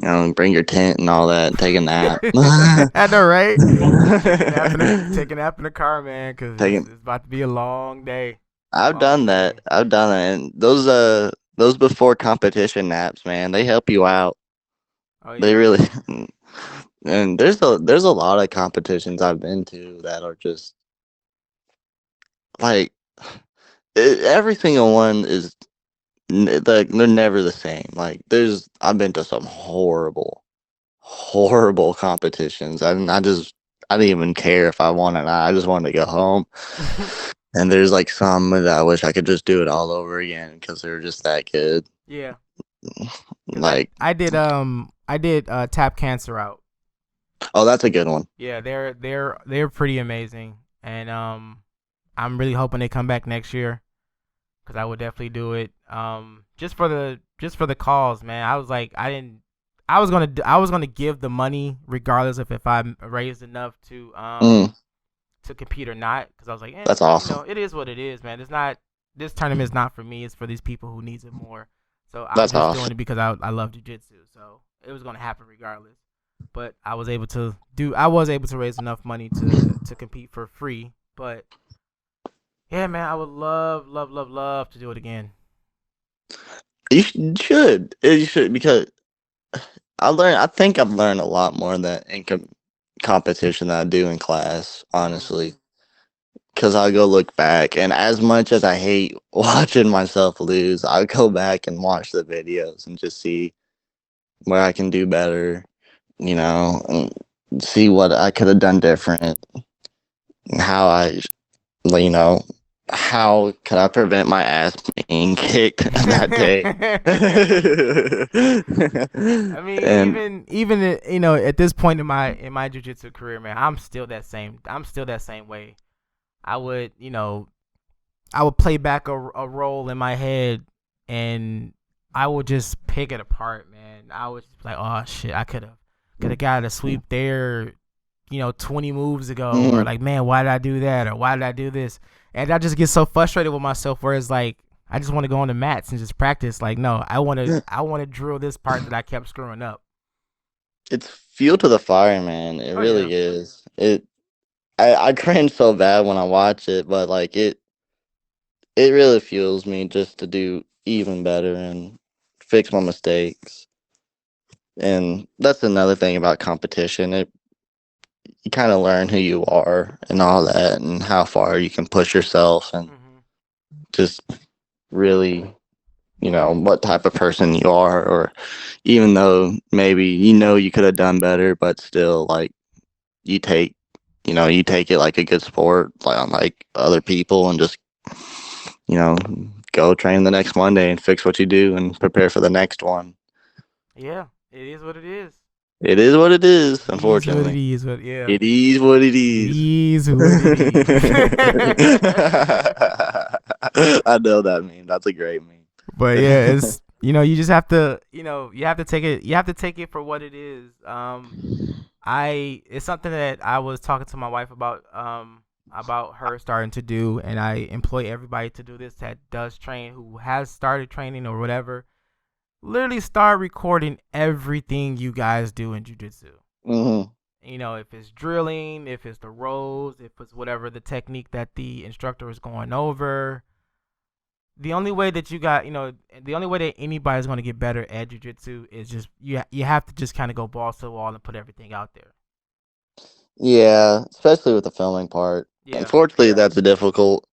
there. Bring your tent and all that, and take a nap. I know, right? Take a nap in the car, man, because Taking. it's about to be a long day. I've done Long that. day. I've done that. And those before competition naps, man, they help you out. Oh They yeah. really. And there's a lot of competitions I've been to that are just like every single one is like they're never the same. Like I've been to some horrible competitions. I didn't even care if I won or not. I just wanted to go home. And there's like some that I wish I could just do it all over again because they were just that good. Yeah. Cause Like, I did tap cancer out. oh, that's a good one. Yeah, they're pretty amazing, and I'm really hoping they come back next year, cause I would definitely do it. Just for the cause, man. I was like, I was gonna give the money regardless of if I raised enough Mm, to compete or not, cause I was like, that's awesome. it is what it is, man. It's not this tournament is not for me. It's for these people who needs it more. So I'm That's just doing awesome. it because I love jujitsu. So it was gonna happen regardless. But I was able to raise enough money to compete for free. But yeah, man, I would love to do it again. You should. You should because I think I've learned a lot more than in competition than I do in class. Mhm. Honestly, because I go look back, and as much as I hate watching myself lose, I go back and watch the videos and just see where I can do better. And see what I could have done different, and you know, how could I prevent my ass being kicked that day? I mean, And at this point in my jujitsu career, man, I'm still that same. I'm still that same way. I would, I would play back a role in my head, and I would just pick it apart, man. I was just like, oh shit, I could have got a sweep there, 20 moves ago, or mhm, like, man, why did I do that, or why did I do this? And I just get so frustrated with myself, where it's like, I just want to go on the mats and just practice. Like, no, I want to drill this part that I kept screwing up. it's fuel to the fire, man. It Oh yeah. really is. I cringe so bad when I watch it, but like it really fuels me just to do even better and fix my mistakes. And that's another thing about competition. You kind of learn who you are and all that, and how far you can push yourself, and Hmm. just really, what type of person you are, or even though maybe you could have done better, but still, like you take, you take it like a good sport, like unlike other people, and just you know go train the next Monday and fix what you do and prepare for the next one. Yeah, it is what it is. It is what it is, It is what it unfortunately. is. But yeah, It is what it it is. is what it is. I know that meme. That's a great But meme. yeah, it's you just have to you have to take it for what it is. I it's something that I was talking to my wife about her starting to do, and I employ everybody to do this that does train, who has started training or whatever. Literally start recording everything you guys do in jujitsu. Hmm. If it's drilling, if it's the rolls, if it's whatever the technique that the instructor is going over. The only way that the only way that anybody's going to get better at jujitsu is just you have to just kind of go balls to the wall and put everything out there. Yeah, especially with the filming part. Yeah. Unfortunately, that's difficult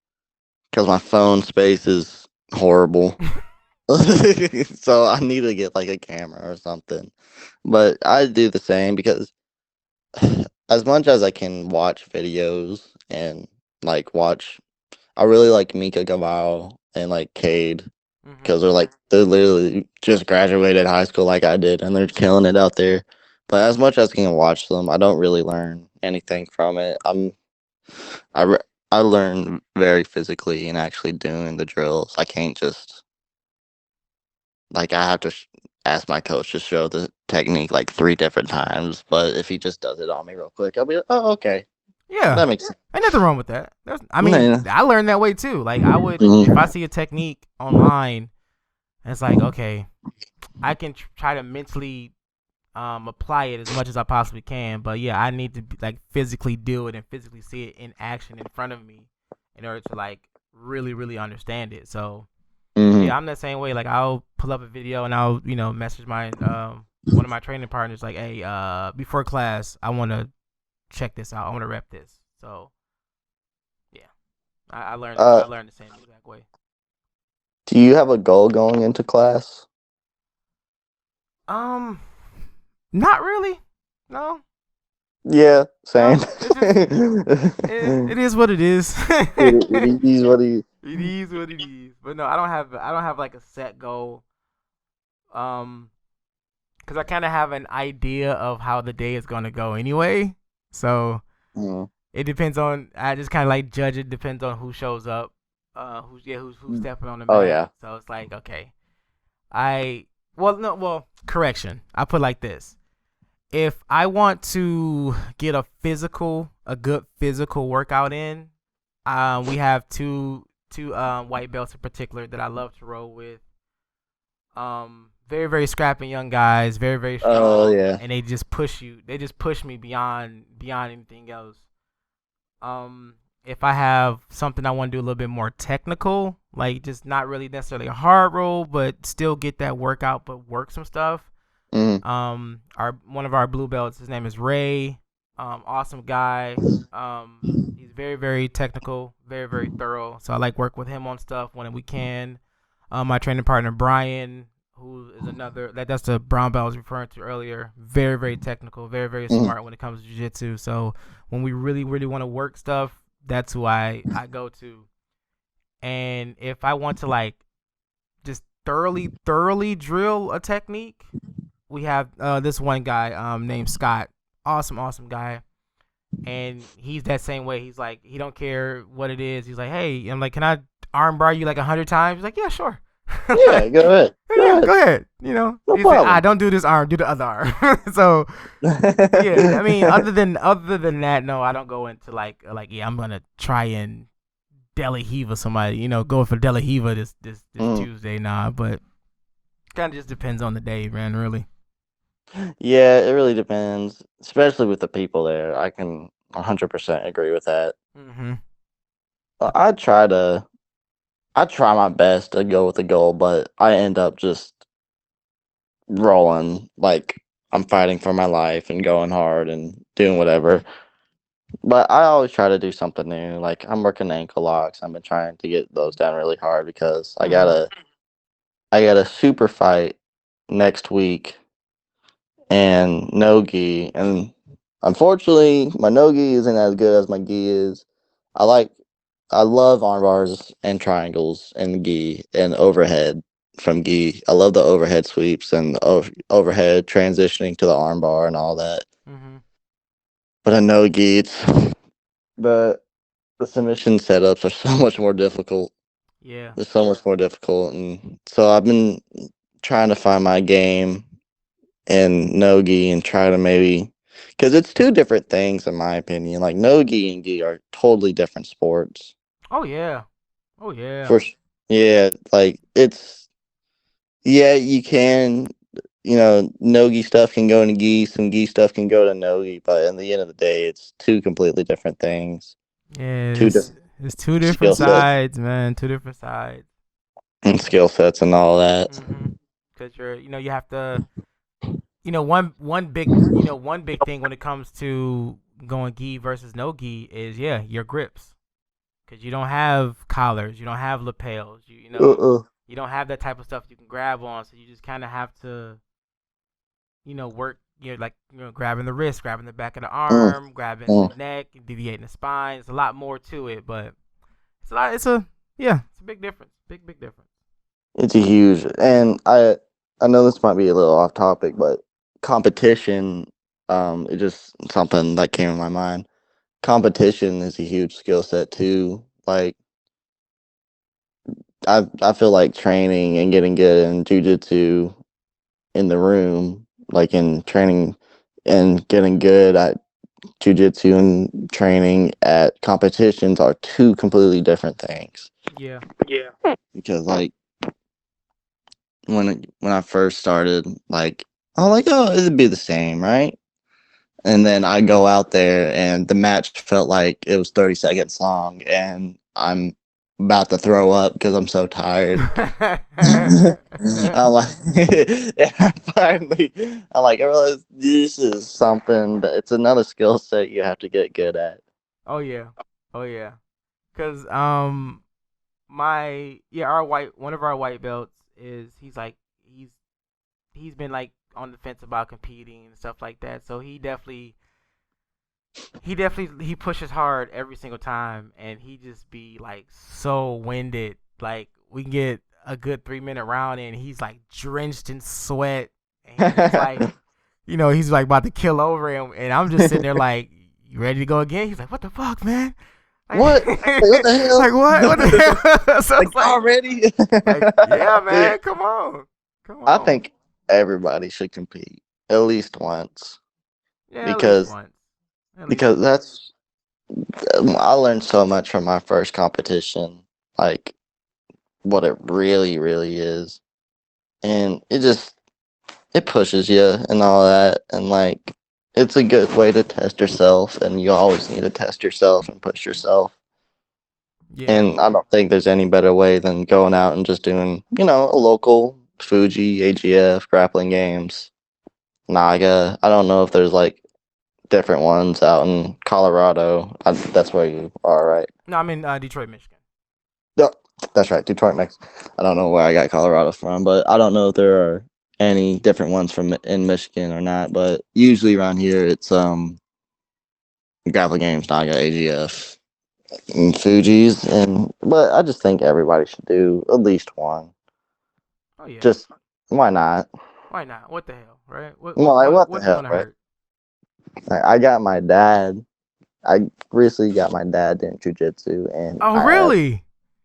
because my phone space is horrible. So I need to get like a camera or something. But I do the same because as much as I can watch videos and like watch, I really like Mika Gaval and like Cade Mhm. because they're literally just graduated high school like I did, and they're killing it out there. But as much as I can watch them, I don't really learn anything from it. I re- I learn very physically and actually doing the drills. I can't just like I have to ask my coach to show the technique like 3 different times. But if he just does it on me real quick, I'll be like, oh, okay. Yeah, That makes sense. ain't nothing wrong with that. I mean, Yeah. I learned that way too. Like I would, if I Mhm. see a technique online, it's like okay, I can try to mentally apply it as much as I possibly can. But yeah, I need to like physically do it and physically see it in action in front of me in order to like really understand it. So Mhm. yeah, I'm the same way. Like I'll pull up a video and I'll message my one of my training partners like, hey, before class, I want to check this out. I want to rep this. So yeah, I learned Uh, I learned the same exact way. do you have a goal going into class? Um, not really. No, Yeah, same. no. It's just it is what it is. it is what he. It is what it is. But no, I don't have like a set goal. Um, because I kind of have an idea of how the day is gonna go anyway. So Mm. it depends on. I just kind of like judge it. Depends on who shows up. Who's stepping on the Oh mat. yeah. So it's like okay, correction. I put like this. If I want to get a good physical workout in, we have two white belts in particular that I love to roll with. Very scrappy young guys, very Oh strong, yeah. and they just push you. They just push me beyond anything else. If I have something I want to do a little bit more technical, like just not really necessarily a hard roll, but still get that workout, but work some stuff. Mm. Our one of our blue belts, his name is Ray. Awesome guy. He's very technical, very thorough. So I like work with him on stuff when we can. My training partner Brian, who is another that's the brown belt I was referring to earlier. Very technical, very Mm. smart when it comes to jiu-jitsu. So when we really want to work stuff, that's who I go to. And if I want to like just thoroughly drill a technique, we have this one guy named Scott. Awesome guy. And he's that same way. He's like he don't care what it is. He's like, hey, I'm like, can I arm bar you like 100 times? He's like, yeah, sure. Yeah, go ahead. Yeah, Go go ahead. ahead. No He said, problem. don't do this arm, do the other arm. So yeah, I mean, other than that, no, I don't go into like yeah, I'm gonna try and Delahiva somebody, go for Delahiva this Mm. Tuesday, nah. But kind of just depends on the day, man. Really. Yeah, it really depends, especially with the people there. I can 100% agree with that. Mhm. I try to, I try my best to go with the goal, but I end up just rolling like I'm fighting for my life and going hard and doing whatever. But I always try to do something new. Like I'm working ankle locks. I've been trying to get those down really hard because Mhm. I got a super fight next week and no gi, and unfortunately my no gi isn't as good as my gi is. I like I love arm bars and triangles and gi and overhead from gi. I love the overhead sweeps and overhead transitioning to the arm bar and all that. Mhm. But a no gi, the the submission setups are so much more difficult. Yeah. They're so much more difficult, and so I've been trying to find my game and nogi and try to maybe because it's two different things in my opinion. Like nogi and gi are totally different sports. Oh yeah. Oh yeah. For yeah, like it's yeah you can nogi stuff can go into gi, some gi stuff can go to nogi, but in the end of the day, it's two completely different things, Yeah. two It's two different skill sets sides, man. Two different sides. and skill sets and all that. Mhm. Cause you have to, one big thing when it comes to going gi versus no gi is your grips. Cause you don't have collars, you don't have lapels, Uh-uh. you don't have that type of stuff you can grab on. So you just kind of have to, work. Like grabbing the wrist, grabbing the back of the Mm, arm, grabbing the mm. neck, deviating the spine. There's a lot more to it, but it's a lot. It's a big difference. Big difference. It's a huge, and I know this might be a little off topic, but competition, it just something that came in my mind. Competition is a huge skill set too. Like I feel like training and getting good in jujitsu in the room, like in training and getting good at jiu-jitsu and training at competitions are two completely different things. Yeah. Because like when I first started, like I'm like, oh, it'd be the same, right? And then I go out there and the match felt like it was 30 seconds long and I'm about to throw up because I'm so tired. I'm like, finally, I realized this is something that it's another skill set you have to get good at. Oh yeah. Oh yeah. Cause my our white one of our white belts is he's he's been like on the fence about competing and stuff like that. So he pushes hard every single time, and he just be like so winded. Like we can get a good 3 minute round, and he's like drenched in sweat, and he's just like, he's like about to kill over him, and I'm just sitting there like, you ready to go again? He's like, what the fuck, man? Like, What? Like, what the hell? Like what? What the hell? So like it's like, already? like, yeah, man, come on, come I on. think everybody should compete at least once Yeah, at least because once. At least because once. that's I learned so much from my first competition, like what it really, really is, and it pushes you and all that, and like it's a good way to test yourself, and you always need to test yourself and push yourself. Yeah. And I don't think there's any better way than going out and just doing, a local Fuji, AGF, grappling games, Naga. I don't know if there's like different ones out in Colorado. That's where you are, right? No, I'm in Detroit, Michigan. No, that's right, Detroit, Mexico. I don't know where I got Colorado from, but I don't know if there are any different ones from in Michigan or not. But usually around here, it's grappling games, Naga, AGF, and Fuji's, and but I just think everybody should do at least one. Oh yeah. Just why not? Why not? What the hell, right? What Well, what like what what the what's it hell, gonna right? hurt? Like, I got my dad. I recently got my dad doing jujitsu, and Oh I asked, really?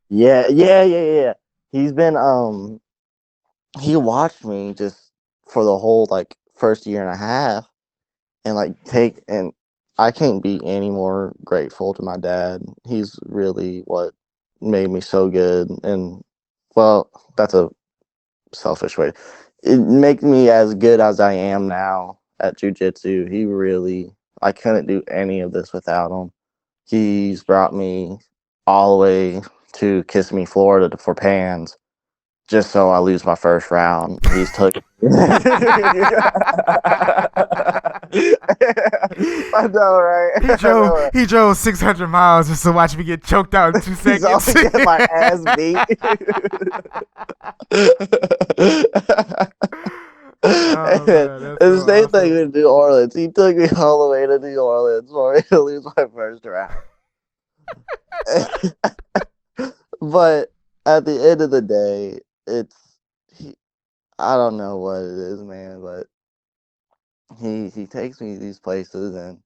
yeah. He's been he watched me just for the whole like first year and a half, and and I can't be any more grateful to my dad. He's really what made me so good, and well, that's a selfish way. It makes me as good as I am now at jujitsu. He really, I couldn't do any of this without him. He's brought me all the way to Kissimmee, Florida for Pans just so I lose my first round. He's took. I know, right? He I know, drove right? he drove 600 miles just to watch me get choked out in 2 He's seconds. only getting my ass beat. Oh and man, that's the so same thing awesome. with New Orleans. He took me all the way to New Orleans for me to lose my first round. But at the end of the day, he, I don't know what it is, man, but he takes me to these places, and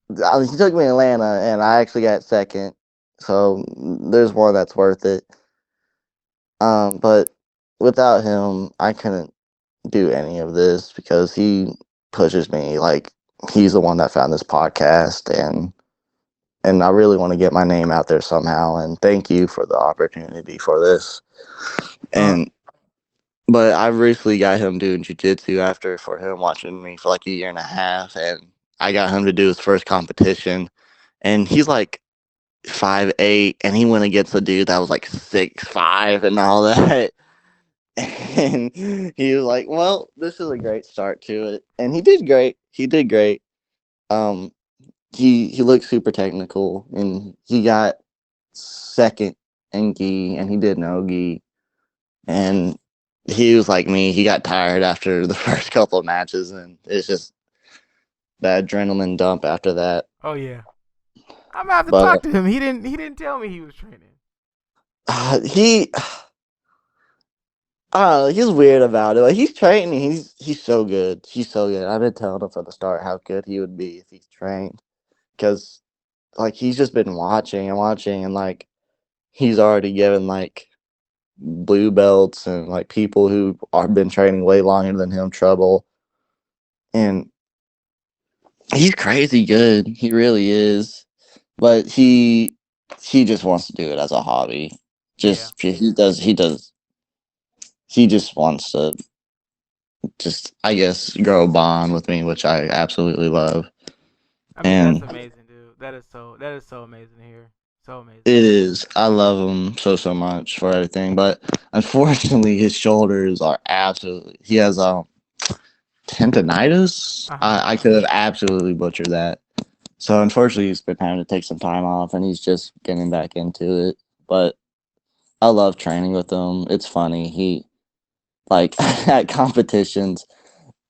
he took me to Atlanta, and I actually got second. So there's one that's worth it. But without him, I couldn't do any of this because he pushes me. Like he's the one that found this podcast, and I really want to get my name out there somehow. And thank you for the opportunity for this. Uh, And but I recently got him doing jujitsu after for him watching me for like a year and a half, and I got him to do his first competition, and he's like 5'8", and he went against a dude that was like 6'5" and all that. And he was like, "Well, this is a great start to it," and he did great. He did great. Um, he looked super technical, and he got second in gi, and he did no gi, and he was like me. He got tired after the first couple of matches, and it's just that adrenaline dump after that. oh yeah. I'm gonna have to talk But to him. He didn't tell me he was training. he, I don't know, he's weird about it. Like he's training. He's so good. He's so good. I've been telling him from the start how good he would be if he's trained, because like he's just been watching and watching, and like he's already given like blue belts and like people who are been training way longer than him trouble. And He's crazy good. He really is. But he just wants to do it as a hobby. Yeah. He just wants to just, I guess, grow a bond with me, which I absolutely love. I mean, that's And amazing, dude. That is so amazing to hear. So amazing. it is. I love him so much for everything. But unfortunately his shoulders are absolutely, he has tendonitis. Uh-huh. I could have absolutely butchered that. So unfortunately, he's been having to take some time off, and he's just getting back into it. But I love training with him. It's funny. He like at competitions,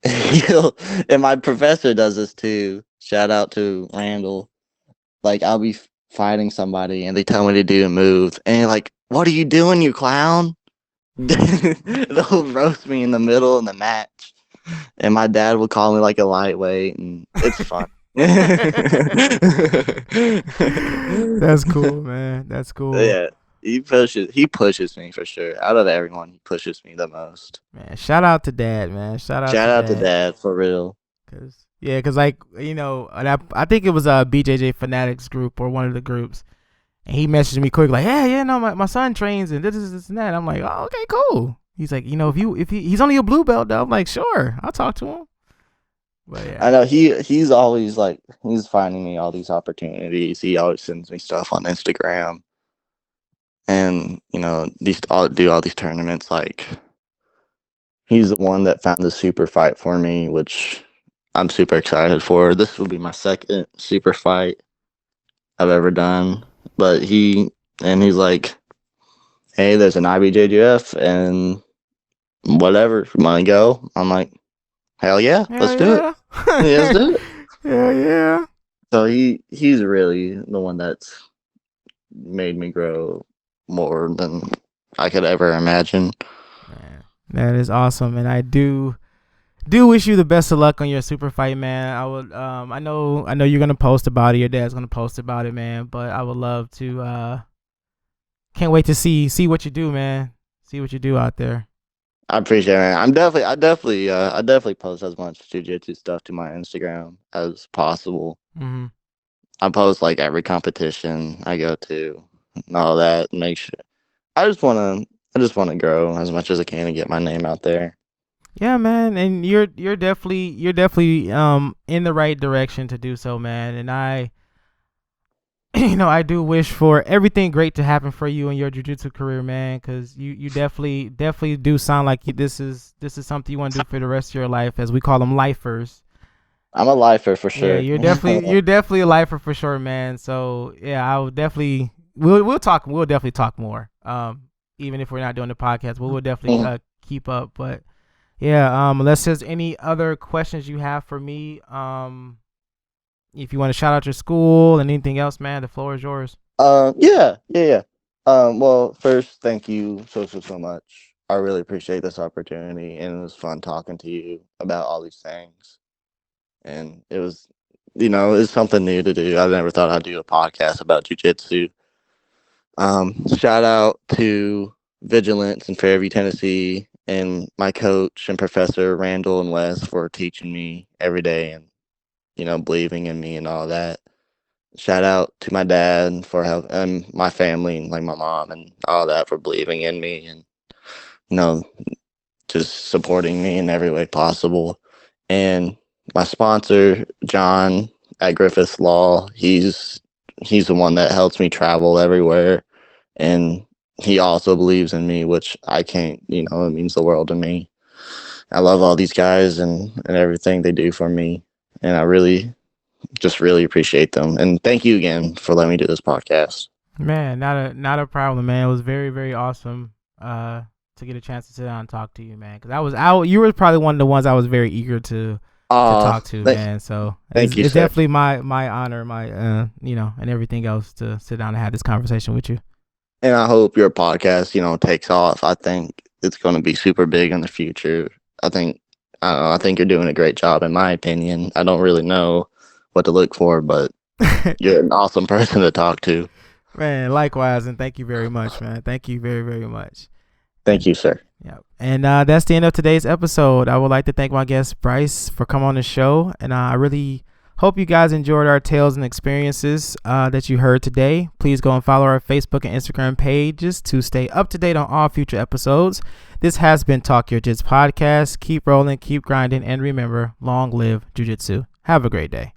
he'll and my professor does this too. Shout out to Randall. Like I'll be fighting somebody, and they tell me to do a move, and you're like, "What are you doing, you clown?" They'll roast me in the middle of the match, and my dad will call me like a lightweight, and it's fun. That's cool, man. That's cool. Yeah, he pushes me for sure. Out of everyone, he pushes me the most. Man, shout out to Dad, man. Shout out to Shout out to Dad. Dad for real. Cause like and I think it was a BJJ Fanatics group or one of the groups, and he messaged me quick like, yeah, no, my son trains and this and that. I'm like, oh, okay, cool. He's like, he's only a blue belt though. I'm like, sure, I'll talk to him. But I yeah, know he's always like he's finding me all these opportunities. He always sends me stuff on Instagram, and these all do all these tournaments. Like he's the one that found the super fight for me, which I'm super excited for. This will be my second super fight I've ever done. But he's like, hey, there's an IBJJF and whatever, you want to go? I'm like, hell yeah, let's do it. yeah, Yeah, let's do it. yeah. So he's really the one that's made me grow more than I could ever imagine. Man, that is awesome, and I do wish you the best of luck on your super fight, man. I would I know you're gonna post about it, your dad's gonna post about it, man, but I would love to can't wait to see what you do, man. See what you do out there. I appreciate it, man. I definitely post as much jiu-jitsu stuff to my Instagram as possible. Mm-hmm. I post like every competition I go to and all that. Make sure I just wanna grow as much as I can and get my name out there. Yeah, man, and you're definitely in the right direction to do so, man. And I I do wish for everything great to happen for you in your jiu-jitsu career, man, because you definitely do sound like this is something you want to do for the rest of your life, as we call them lifers. I'm a lifer for Yeah, sure. you're definitely a lifer for sure, man. So yeah, I would definitely we'll definitely talk more. Even if we're not doing the podcast, we'll definitely keep up. But yeah, unless there's any other questions you have for me, if you want to shout out your school and anything else, man, the floor is yours. Yeah. Well, first, thank you so much. I really appreciate this opportunity, and it was fun talking to you about all these things. And it was, it's something new to do. I never thought I'd do a podcast about jujitsu. Shout out to Vigilance in Fairview, Tennessee, and my coach and professor Randall and Wes for teaching me every day and believing in me and all that. Shout out to my dad for help and my family and like my mom and all that for believing in me and you know just supporting me in every way possible. And my sponsor John at Griffiths Law, he's the one that helps me travel everywhere, and he also believes in me, which I can't. It means the world to me. I love all these guys and everything they do for me, and I really appreciate them. And thank you again for letting me do this podcast. Man, not a problem, man. It was very very awesome to get a chance to sit down and talk to you, man. Because you were probably one of the ones I was very eager to talk to, man. So thank you, it's sir. definitely my honor, my and everything else to sit down and have this conversation with you. And I hope your podcast, takes off. I think it's going to be super big in the future. I think you're doing a great job, in my opinion. I don't really know what to look for, but you're an awesome person to talk to. Man, likewise, and thank you very much, man. Thank you very very much. Thank you, sir. Yeah, and that's the end of today's episode. I would like to thank my guest Bryce for coming on the show, and I really Hope you guys enjoyed our tales and experiences that you heard today. Please go and follow our Facebook and Instagram pages to stay up to date on all future episodes. This has been Talk Your Jits podcast. Keep rolling, keep grinding, and remember, long live Jiu Jitsu. Have a great day.